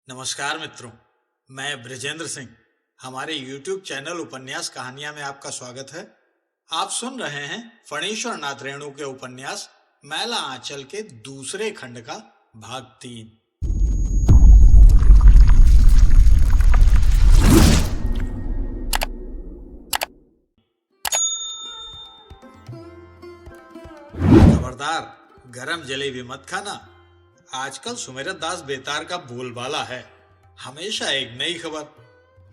नमस्कार मित्रों, मैं ब्रिजेंद्र सिंह। हमारे YouTube चैनल उपन्यास कहानियां में आपका स्वागत है। आप सुन रहे हैं फणीश्वर नाथ रेणु के उपन्यास मैला आंचल के दूसरे खंड का भाग 3। खबरदार, गरम जलेबी मत खाना। आजकल सुमेरत दास बेतार का बोलबाला है, हमेशा एक नई खबर।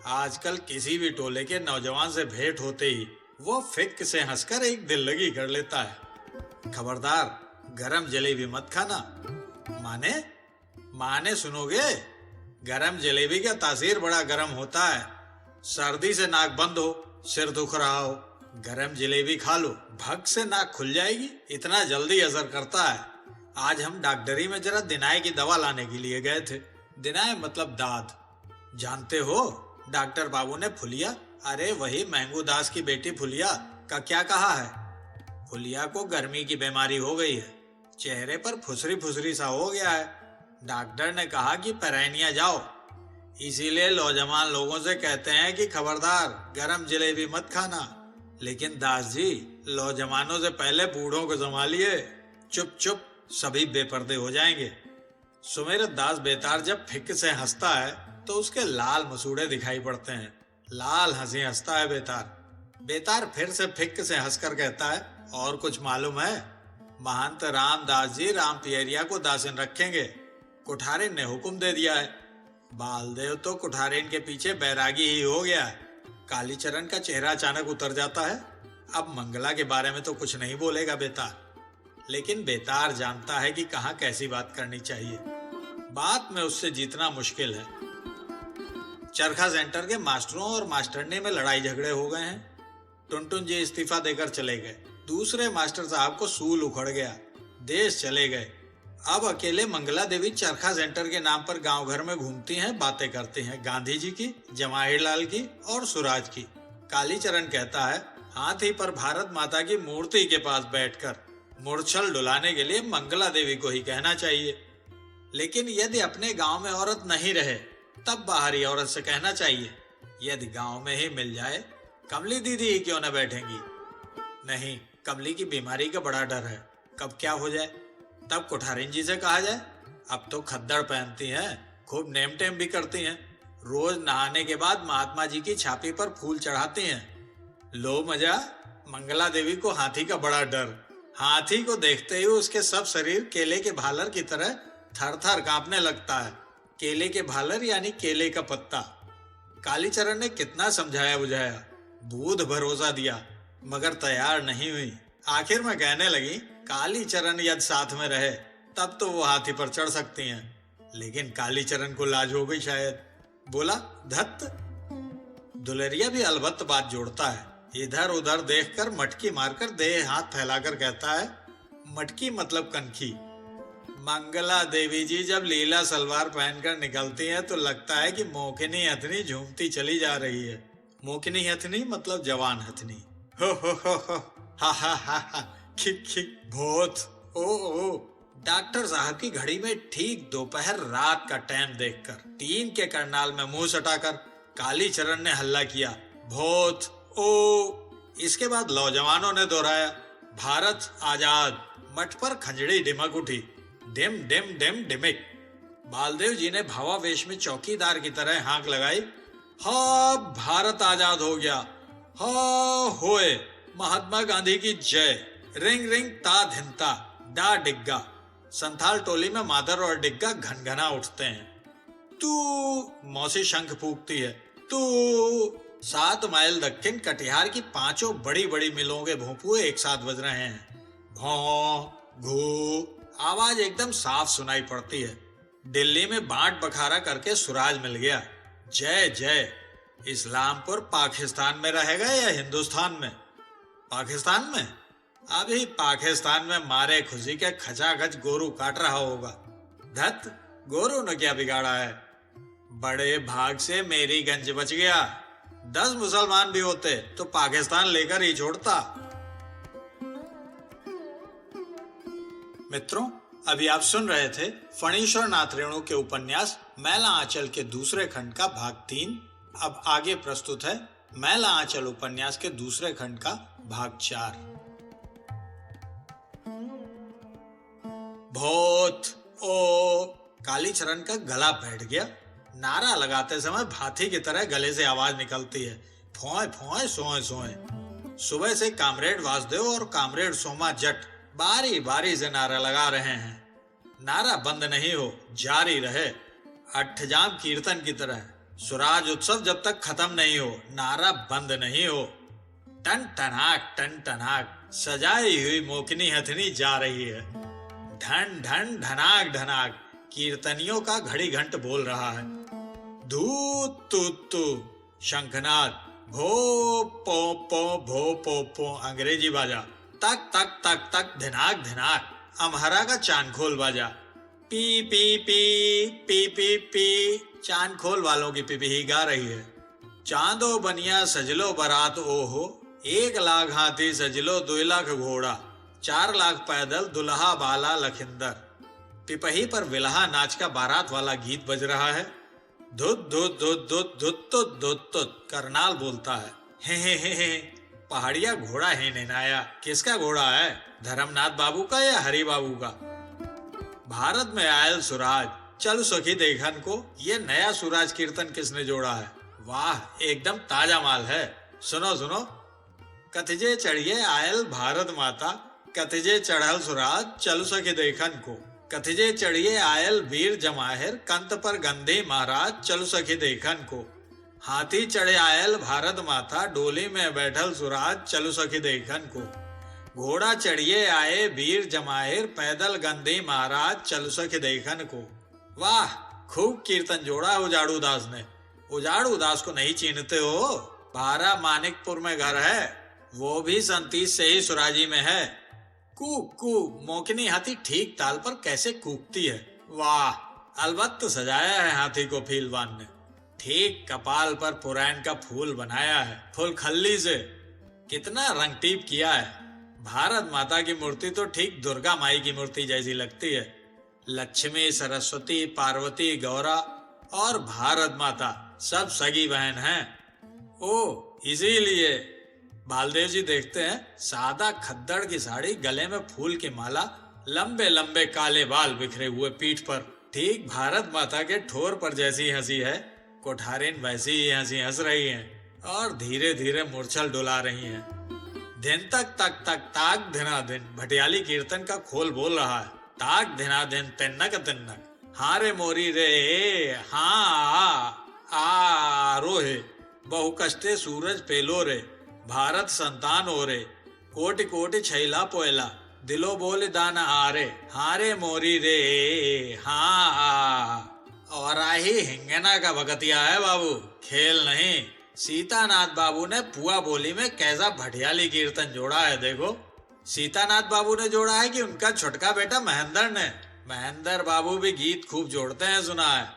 आजकल किसी भी टोले के नौजवान से भेंट होते ही वो फिक से हंसकर एक दिल लगी कर लेता है। खबरदार, गरम जलेबी मत खाना। माने माने सुनोगे? गरम जलेबी का तासीर बड़ा गरम होता है। सर्दी से नाक बंद हो, सिर दुख रहा हो, गरम जलेबी खा लो, भग से नाक खुल जाएगी। इतना जल्दी असर करता है। आज हम डॉक्टरी में जरा दिनाए की दवा लाने के लिए गए थे। दिनाए मतलब दाद, जानते हो? डॉक्टर बाबू ने फुलिया, अरे वही महंगू दास की बेटी फुलिया का क्या कहा है। फुलिया को गर्मी की बीमारी हो गई है, चेहरे पर फुसरी फुसरी सा हो गया है। डॉक्टर ने कहा कि पैरानिया जाओ। इसीलिए नौजवान लोगों से कहते हैं कि खबरदार, गरम जलेबी मत खाना। लेकिन दास जी, नौजवानों से पहले बूढ़ों को संभालिए। चुप चुप, सभी बेपर्दे हो जाएंगे। सुमेरत दास बेतार जब फिक से हंसता है तो उसके लाल मसूड़े दिखाई पड़ते हैं। लाल हंसी हंसता है बेतार। बेतार फिर से फिक से हंसकर कहता है, और कुछ मालूम है? महंत रामदास जी राम पियरिया को दासिन रखेंगे। कुठारिन ने हुक्म दे दिया है। बालदेव तो कुठारिन के पीछे बैरागी ही हो गया है। कालीचरण का चेहरा अचानक उतर जाता है। अब मंगला के बारे में तो कुछ नहीं बोलेगा बेतार, लेकिन बेतार जानता है कि कहाँ कैसी बात करनी चाहिए। बात में उससे जीतना मुश्किल है। चरखा सेंटर के मास्टरों और मास्टरनी में लड़ाई झगड़े हो गए हैं। टुनटुन जी इस्तीफा देकर चले गए। दूसरे मास्टर साहब को सूल उखड़ गया, देश चले गए। अब अकेले मंगला देवी चरखा सेंटर के नाम पर गांव घर में घूमती हैं, बातें करती हैं गांधी जी की, जवाहरलाल की और सुराज की। कालीचरण कहता है, हाथी पर भारत माता की मूर्ति के पास बैठकर मूर्छल डुलाने के लिए मंगला देवी को ही कहना चाहिए। लेकिन यदि अपने गांव में औरत नहीं रहे तब बाहरी औरत से कहना चाहिए। यदि गांव में ही मिल जाए, कमली दीदी ही क्यों न बैठेंगी। नहीं, कमली की बीमारी का बड़ा डर है, कब क्या हो जाए। तब कुठारिन जी से कहा जाए। अब तो खद्दड़ पहनती हैं, खूब नेम टेम भी करती हैं। रोज नहाने के बाद महात्मा जी की छाती पर फूल चढ़ाती हैं। लो मजा। मंगला देवी को हाथी का बड़ा डर। हाथी को देखते ही उसके सब शरीर केले के भालर की तरह थर थर कांपने लगता है। केले के भालर यानी केले का पत्ता। कालीचरण ने कितना समझाया बुझाया, बूध भरोसा दिया, मगर तैयार नहीं हुई। आखिर में कहने लगी, कालीचरण यदि साथ में रहे तब तो वो हाथी पर चढ़ सकती हैं। लेकिन कालीचरण को लाज हो गई शायद। बोला, धत्त। दुलेरिया भी अलबत्त बात जोड़ता है। इधर उधर देखकर मटकी मारकर देह हाथ फैलाकर कहता है, मटकी मतलब कनखी। मंगला देवी जी जब लीला सलवार पहनकर निकलती हैं तो लगता है कि मोकिनी हथनी झूमती चली जा रही है। मोकिनी हथनी मतलब जवान हथनी। हो हा हा हा हा, खिक खिक, भूत। ओ डॉक्टर साहब की घड़ी में ठीक दोपहर रात का टाइम देखकर टीन के करनाल में मुंह सटाकर कालीचरण ने हल्ला किया, भूत। ओ। इसके बाद नौजवानों ने दोहराया, भारत आजाद। मठ पर खंजड़ी डिमक उठी, डिम डिम डिम डिमिक। बालदेव जी ने भावावेश में चौकीदार की तरह हांक लगाई, हा भारत आजाद हो गया, हा होए, महात्मा गांधी की जय। रिंग रिंग ता धिनता, डा डिग्गा। संथाल टोली में मादर और डिग्गा घनघना उठते हैं। तू, मौसी शंख फूकती है, तू। 7 माइल दक्षिण कटिहार की 5 बड़ी बड़ी मिलों के भोंपुए एक साथ बज रहे हैं। भौं घू आवाज एकदम साफ सुनाई पड़ती है। दिल्ली में बांट बखारा करके सुराज मिल गया। जय जय। इस्लामपुर पाकिस्तान में रहेगा या हिंदुस्तान में? पाकिस्तान में। अभी पाकिस्तान में मारे खुशी के खचाखच गोरू काट रहा होगा। धत, गोरू ने क्या बिगाड़ा है? बड़े भाग से मेरी गंज बच गया। 10 मुसलमान भी होते तो पाकिस्तान लेकर ही छोड़ता। मित्रों, अभी आप सुन रहे थे फणीश्वर नाथ रेणु के उपन्यास मैला आंचल के दूसरे खंड का भाग 3। अब आगे प्रस्तुत है मैला आंचल उपन्यास के दूसरे खंड का भाग 4। भूत ओ कालीचरण का गला बैठ गया। नारा लगाते समय भाथी की तरह गले से आवाज निकलती है, फोए फोए सोए सोए। सुबह से कामरेड वासुदेव और कामरेड सोमा जट बारी बारी से नारा लगा रहे हैं। नारा बंद नहीं हो, जारी रहे, अष्टजाम कीर्तन की तरह। सुराज उत्सव जब तक खत्म नहीं हो, नारा बंद नहीं हो। टन टनाक सजाई हुई मोकनी हथनी जा रही है। ढन ढन ढनाक ढनाक कीर्तनियों का घड़ी घंट बोल रहा है। धूत तूत तू शंखनाद, भो पो अंग्रेजी बाजा, तक तक तक तक धिनाक धिनाक अमहरा का चांद खोल बाजा। P P P P P P चांद खोल वालों की पिपी गा रही है। चांदो बनिया सजलो बारात ओहो, 1 लाख हाथी सजलो 2 लाख घोड़ा, 4 लाख पैदल दुल्हा बाला लखिंदर। पिपही पर विलहा नाच का बारात वाला गीत बज रहा है। धुत धुत धुत धुत धुत धुत धुत धुत करनाल बोलता है। हे पहाड़िया घोड़ा है नैनाया। किसका घोड़ा है, धर्मनाथ बाबू का या हरि बाबू का? भारत में आयल सुराज चल सखी देखन को, ये नया सुराज कीर्तन किसने जोड़ा है? वाह, एकदम ताजा माल है। सुनो सुनो, कथिजे चढ़िए आयल भारत माता, कथिजे चढ़ल सुराज चल सखी देखन को। कथिजे चढ़िए आयल वीर जमाहिर, कंत पर गंधी महाराज चल सखी देखन को। हाथी चढ़े आयल भारत माता, डोली में बैठल सुराज चल सखी देखन को। घोड़ा चढ़िए आए वीर जमाहिर, पैदल गंधी महाराज चल सखी देखन को। वाह, खूब कीर्तन जोड़ा उजाड़ू दास ने। उजाड़ू दास को नहीं चीनते हो? बारा मानिकपुर में घर है, वो भी 37 से ही सुराजी में है। कूक कूक मोकनी हाथी ठीक ताल पर कैसे कूकती है। वाह, अलबत्त सजाया है हाथी को फीलवान ने। ठीक कपाल पर पुरैन का फूल बनाया है, फूल खल्ली से। कितना रंग टीप किया है। भारत माता की मूर्ति तो ठीक दुर्गा माई की मूर्ति जैसी लगती है। लक्ष्मी, सरस्वती, पार्वती, गौरा और भारत माता सब सगी बहन हैं। ओ, इसीलिए बालदेव जी देखते हैं, सादा खद्दड़ की साड़ी, गले में फूल की माला, लंबे लंबे काले बाल बिखरे हुए पीठ पर। ठीक भारत माता के ठोर पर जैसी हंसी है, कोठारिन वैसी ही हंसी हंस रही हैं और धीरे धीरे मूर्छल डुला रही हैं। दिन तक तक तक ताक धिना दिन भटियाली कीर्तन का खोल बोल रहा है। ताक धिना दिन तिन्नक तिन्नक, हाँ रे मोरी रे, हाँ आ रोहे, बहु कष्टे सूरज पेलो रे, भारत संतान हो रे, कोटि कोटि छैला पोयला, दिलो बोल दान आरे, हाँ रे मोरी रे, हाँ। और आही हिंगना का भगतिया है बाबू, खेल नहीं। सीतानाथ बाबू ने पुआ बोली में कैसा भटियाली कीर्तन जोड़ा है देखो। सीतानाथ बाबू ने जोड़ा है कि उनका छोटका बेटा महेंद्र ने? महेंद्र बाबू भी गीत खूब जोड़ते हैं, सुना है।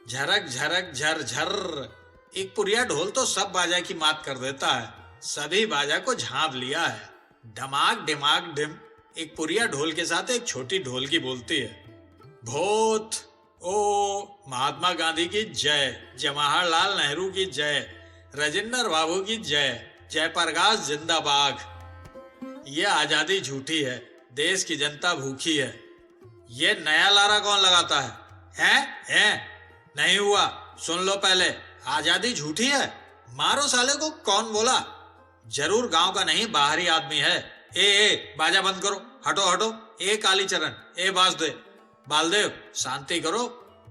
झरक झरक झर झर, एक पुरिया ढोल तो सब बाजा की मात कर देता है। सभी बाजा को झांप लिया है। ढमाक डिमाक डिम, एक पुरिया ढोल के साथ एक छोटी ढोल की बोलती है। भूत ओ महात्मा गांधी की जय, जवाहरलाल नेहरू की जय, राजेंद्र बाबू की जय, जयप्रकाश जिंदाबाद। ये आजादी झूठी है, देश की जनता भूखी है। ये नया लारा कौन लगाता है? हैं? नहीं हुआ, सुन लो पहले। आजादी झूठी है? मारो साले को। कौन बोला? जरूर गांव का नहीं, बाहरी आदमी है। ए बाजा बंद करो, हटो हटो। ए कालीचरण, ए वासुदेव, बालदेव, शांति करो।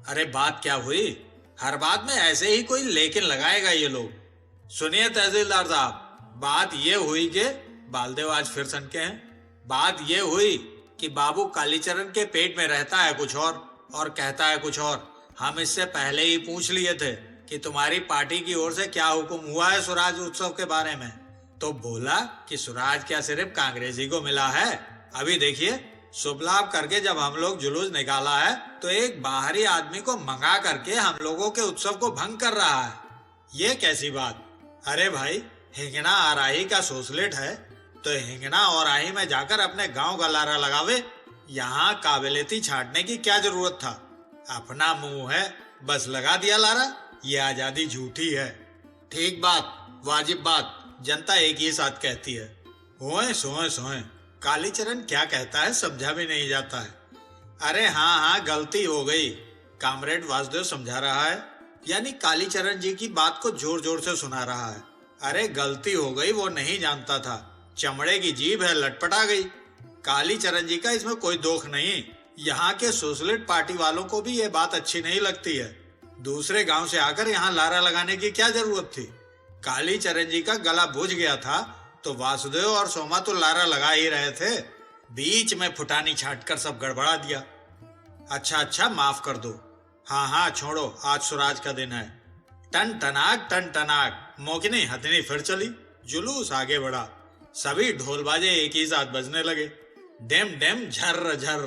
अरे बात क्या हुई? हर बात में ऐसे ही कोई लेकिन लगाएगा ये लोग। सुनिए तहसीलदार साहब, बात ये हुई कि बालदेव आज फिर सनके हैं। बात ये हुई कि बाबू कालीचरण के पेट में रहता है कुछ और कहता है कुछ और। हम इससे पहले ही पूछ लिए थे कि तुम्हारी पार्टी की ओर से क्या हुक्म हुआ है सुराज उत्सव के बारे में। तो बोला कि सुराज क्या सिर्फ कांग्रेसी को मिला है। अभी देखिए, शुभ लाभ करके जब हम लोग जुलूस निकाला है तो एक बाहरी आदमी को मंगा करके हम लोगों के उत्सव को भंग कर रहा है। ये कैसी बात? अरे भाई, हिंगना आराही का सोसलेट है तो हिंगना और आही में जाकर अपने गांव का लारा लगावे। यहाँ काबिलियती छांटने की क्या जरूरत था? अपना मुंह है, बस लगा दिया लारा। ये आजादी झूठी है। ठीक बात, वाजिब बात, जनता एक ही साथ कहती है। होए सोए सोए, कालीचरण क्या कहता है समझा भी नहीं जाता है। अरे हाँ हाँ, गलती हो गई, कामरेड वासुदेव समझा रहा है, यानी कालीचरण जी की बात को जोर जोर से सुना रहा है। अरे गलती हो गई, वो नहीं जानता था, चमड़े की जीभ है, लटपटा गई। कालीचरण जी का इसमें कोई दोष नहीं। यहाँ के सोशलिस्ट पार्टी वालों को भी ये बात अच्छी नहीं लगती है। दूसरे गांव से आकर यहाँ लारा लगाने की क्या जरूरत थी? कालीचरण जी का गला बुझ गया था तो वासुदेव और सोमा तो लारा लगा ही रहे थे। बीच में फुटानी छाटकर सब गड़बड़ा दिया। अच्छा अच्छा, माफ कर दो। हाँ हाँ छोड़ो, आज सुराज का दिन है। टन टनाक मोकनी हथनी फिर चली। जुलूस आगे बढ़ा। सभी ढोल बाजे एक ही साथ बजने लगे। डेम डेम झर्र झर्र,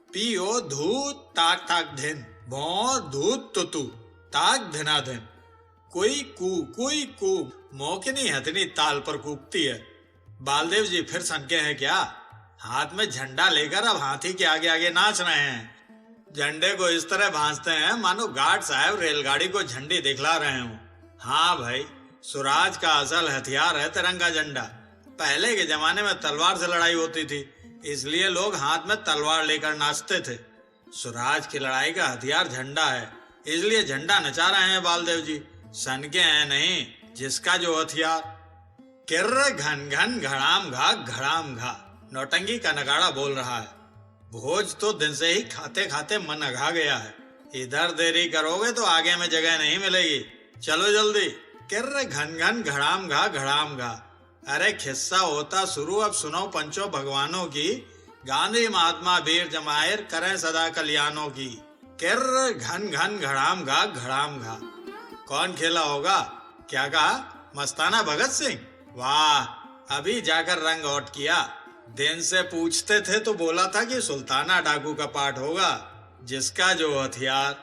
पियो धूत ताक ताक धिन, भो धूत तुतु ताक धिना धिन। कोई कू मोकनी हथनी ताल पर कूकती है। बालदेव जी फिर सनके हैं क्या? हाथ में झंडा लेकर अब हाथी के आगे आगे नाच रहे हैं। झंडे को इस तरह भांजते हैं मानो गार्ड साहब रेलगाड़ी को झंडी दिखला रहे हो। हाँ भाई, स्वराज का असल हथियार है तिरंगा झंडा। पहले के जमाने में तलवार से लड़ाई होती थी, इसलिए लोग हाथ में तलवार लेकर नाचते थे। स्वराज की लड़ाई का हथियार झंडा है, इसलिए झंडा नचा रहे हैं बालदेव जी। सनके हैं नहीं, जिसका जो हथियार। किर्र घन घन घड़ाम घा, नौटंकी का नगाड़ा बोल रहा है। भोज तो दिन से ही खाते खाते मन अघा गया है। इधर देरी करोगे तो आगे में जगह नहीं मिलेगी। चलो जल्दी। किर्र घन घन घड़ाम घा। अरे खिस्सा होता शुरू, अब सुनो पंचों भगवानों की। गांधी महात्मा वीर जमायर करें सदा कल्याणों की। किर्र घन घन घड़ाम घा। कौन खेला होगा? क्या कहा? मस्ताना भगत सिंह? वाह, अभी जाकर रंग आउट किया। दिन से पूछते थे तो बोला था कि सुल्ताना डाकू का पाठ होगा, जिसका जो हथियार।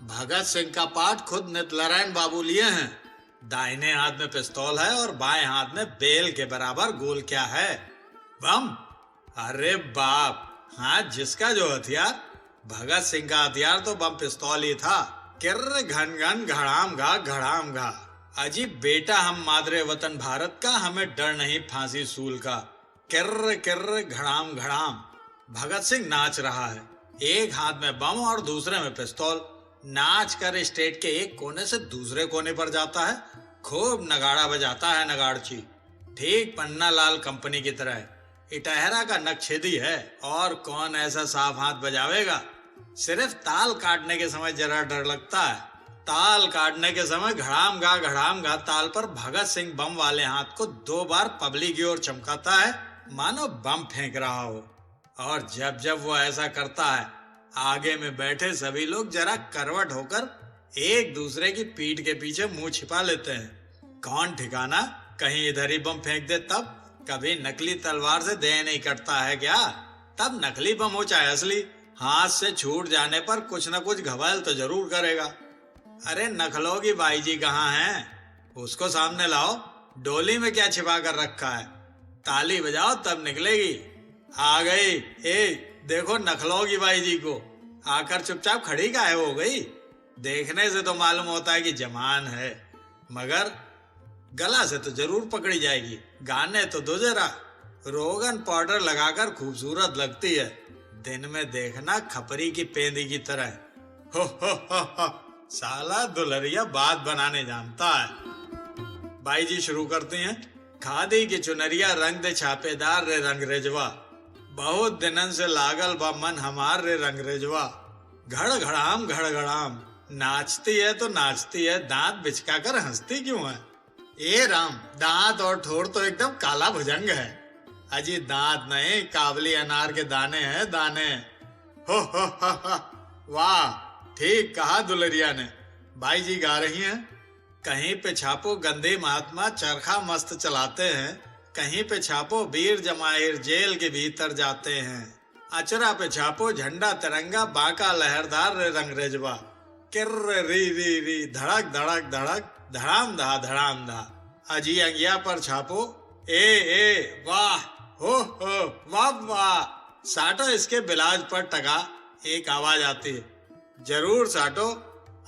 भगत सिंह का पाठ खुद नितनारायण बाबू लिए हैं। दाहिने हाथ में पिस्तौल है और बाएं हाथ में बेल के बराबर गोल क्या है? बम। अरे बाप, हाँ, जिसका जो हथियार। भगत सिंह का हथियार तो बम पिस्तौल ही था। किर्र घन घन घड़ाम घा। अजीब बेटा हम मादरे वतन भारत का, हमें डर नहीं फांसी सूल का। किर्र किर्र घड़ाम। भगत सिंह नाच रहा है, एक हाथ में बम और दूसरे में पिस्तौल। नाच कर स्टेट के एक कोने से दूसरे कोने पर जाता है। खूब नगाड़ा बजाता है नगाड़ची, ठीक पन्ना लाल कंपनी की तरह। इटहरा का नक्शेदी है, और कौन ऐसा साफ हाथ बजावेगा? सिर्फ ताल काटने के समय जरा डर लगता है। ताल काटने के समय घड़ाम घा ताल पर भगत सिंह बम वाले हाथ को 2 बार पब्लिक की ओर चमकाता है, मानो बम फेंक रहा हो। और जब जब वो ऐसा करता है, आगे में बैठे सभी लोग जरा करवट होकर एक दूसरे की पीठ के पीछे मुंह छिपा लेते हैं। कौन ठिकाना, कहीं इधर ही बम फेंक दे तब। कभी नकली तलवार से देह नहीं कटता है क्या? तब नकली बम हो चाहे असली, हाथ से छूट जाने पर कुछ न कुछ घबायल तो जरूर करेगा। अरे नखलोगी बाई जी कहाँ हैं? उसको सामने लाओ। डोली में क्या छिपा कर रखा है? ताली बजाओ तब निकलेगी। आ गई। ए देखो नखलोगी बाई जी को। आकर चुपचाप खड़ी काहे हो गई? देखने से तो मालूम होता है कि जवान है, मगर गला से तो जरूर पकड़ी जाएगी। गाने तो दो जरा। रोगन पाउडर लगाकर खूबसूरत लगती है, दिन में देखना खपरी की पेंदी की तरह। हो, साला दुल्हरिया बात बनाने जानता है। बाई जी शुरू करती हैं। खादी की चुनरिया रंग दे छापेदार रे रंगरेजवा, बहुत दिनन से लागल बा मन हमार रे रंगरेजवा। घड़घड़ाम, नाचती है तो नाचती है, दांत बिचका कर हंसती क्यों है? ए राम, दांत और ठोर तो एकदम काला भुजंग है। अजी दांत नहीं, काबली अनार के दाने हैं, दाने। हो, वाह, ठीक कहा दुल्हरिया ने। बाई जी गा रही हैं। कहीं पे छापो गंदे महात्मा चरखा मस्त चलाते हैं, कहीं पे छापो वीर जमाहिर जेल के भीतर जाते हैं। अचरा पे छापो झंडा तिरंगा बांका लहरदार रे रंगरेजवा। किर्र री धड़क धड़क धड़ाम धा। अजी अंगिया पर छापो ए वाह हो वाह वाह, साटो इसके बिलाज पर टका। एक आवाज आती है, जरूर साटो।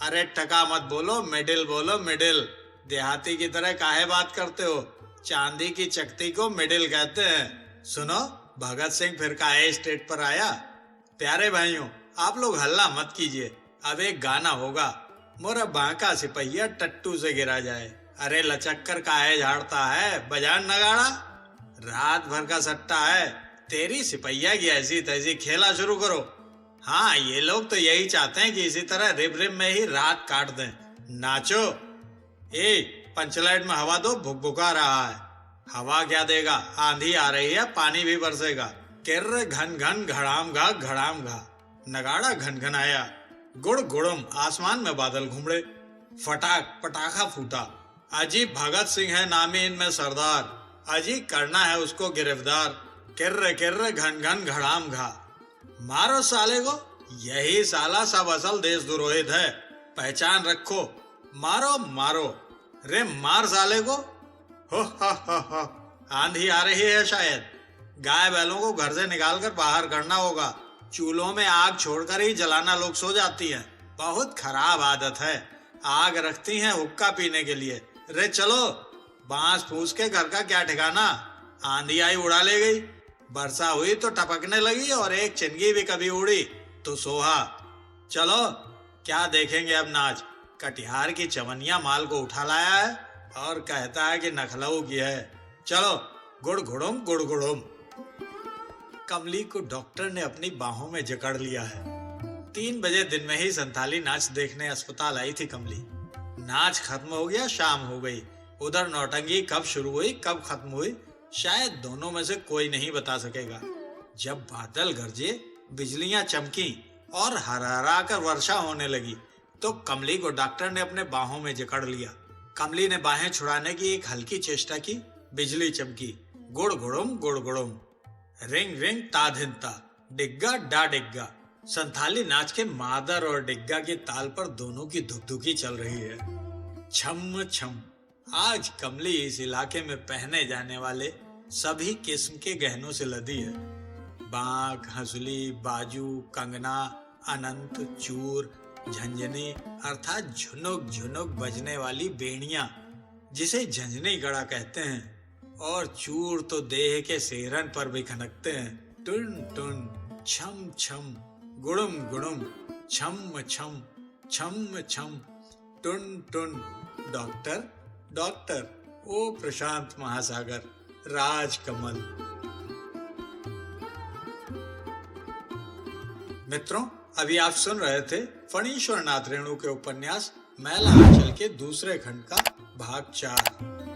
अरे टका मत बोलो, मिडिल बोलो, मिडिल। देहाती की तरह काहे बात करते हो? चांदी की चकती को मिडिल कहते हैं। सुनो, भगत सिंह फिर काहे स्टेज पर आया? प्यारे भाइयों, आप लोग हल्ला मत कीजिए, अब एक गाना होगा। मोरा बांका सिपहिया टट्टू से गिरा जाए। अरे लचक कर काहे झाड़ता है, बजान नगाड़ा। रात भर का सट्टा है, तेरी सिपहिया की ऐसी तैसी खेला शुरू करो। हाँ, ये लोग तो यही चाहते हैं कि इसी तरह रिब रिब में ही रात काट दें। नाचो। ए, पंचलाइट में हवा दो, भुकभुका रहा है। हवा क्या देगा, आंधी आ रही है, पानी भी बरसेगा। किर्र घन घन घड़ाम घा घड़ाम घा। नगाड़ा घन घन आया, गुड़ गुड़म, आसमान में बादल घुमड़े। फटाक पटाखा फूटा। अजी भगत सिंह है नामी इनमें सरदार, अजी करना है उसको गिरफ्तार। किर्र किर्र घन घन घड़ाम घा। मारो साले को, यही साला सब असल देशद्रोहित है, पहचान रखो। मारो मारो, रे मार साले को। हो, आंधी आ रही है शायद। गाय बैलों को घर से निकालकर बाहर करना होगा। चूल्हों में आग छोड़कर ही जलाना लोग सो जाती हैं। बहुत खराब आदत है। आग रखती हैं हुक्का पीने के लिए। रे चलो, बांस फूस के घर का क्या ठिकाना। आंधी आई उड़ा ले गई, वर्षा हुई तो टपकने लगी, और एक चिंगी भी कभी उड़ी तो सोहा। चलो, क्या देखेंगे अब नाच। कटिहार की चवनिया माल को उठा लाया है और कहता है कि नखलऊ की है। चलो, गुड़ गुड़ुम गुड़ गुड़ुम। कमली को डॉक्टर ने अपनी बाहों में जकड़ लिया है। 3 बजे दिन में ही संथाली नाच देखने अस्पताल आई थी कमली। नाच खत्म हो गया, शाम हो गई। उधर नौटंकी कब शुरू हुई कब खत्म हुई, शायद दोनों में से कोई नहीं बता सकेगा। जब बादल गरजे, बिजलियां चमकी और हरहरा कर वर्षा होने लगी, तो कमली को डॉक्टर ने अपने बाहों में जकड़ लिया। कमली ने बाहें छुड़ाने की एक हल्की चेष्टा की। बिजली चमकी, गुड़ गुड़ुम गुड़ गुड़ुम। रिंग रिंग ता धिनता, डिग्गा डा डिग्गा। संथाली नाच के मादर और डिग्गा के ताल पर दोनों की धुकधुकी चल रही है। छम छम। आज कमली इस इलाके में पहने जाने वाले सभी किस्म के गहनों से लदी है। बांक, हंसुली, बाजू, कंगना, अनंत, चूर, झंझनी अर्थात झुनुक झुनुक बजने वाली बेड़ियां, जिसे झंझनी गड़ा कहते हैं, और चूर तो देह के सेहरन पर भी खनकते हैं। टुन टुन, छम छम, गुड़ुम गुड़ुम, छम छम, छम छम, टुन टुन। डॉक्टर डॉक्टर, ओ प्रशांत महासागर, राजकमल। मित्रों, अभी आप सुन रहे थे फणीश्वर नाथ रेणु के उपन्यास मैला आंचल के दूसरे खंड का भाग 4।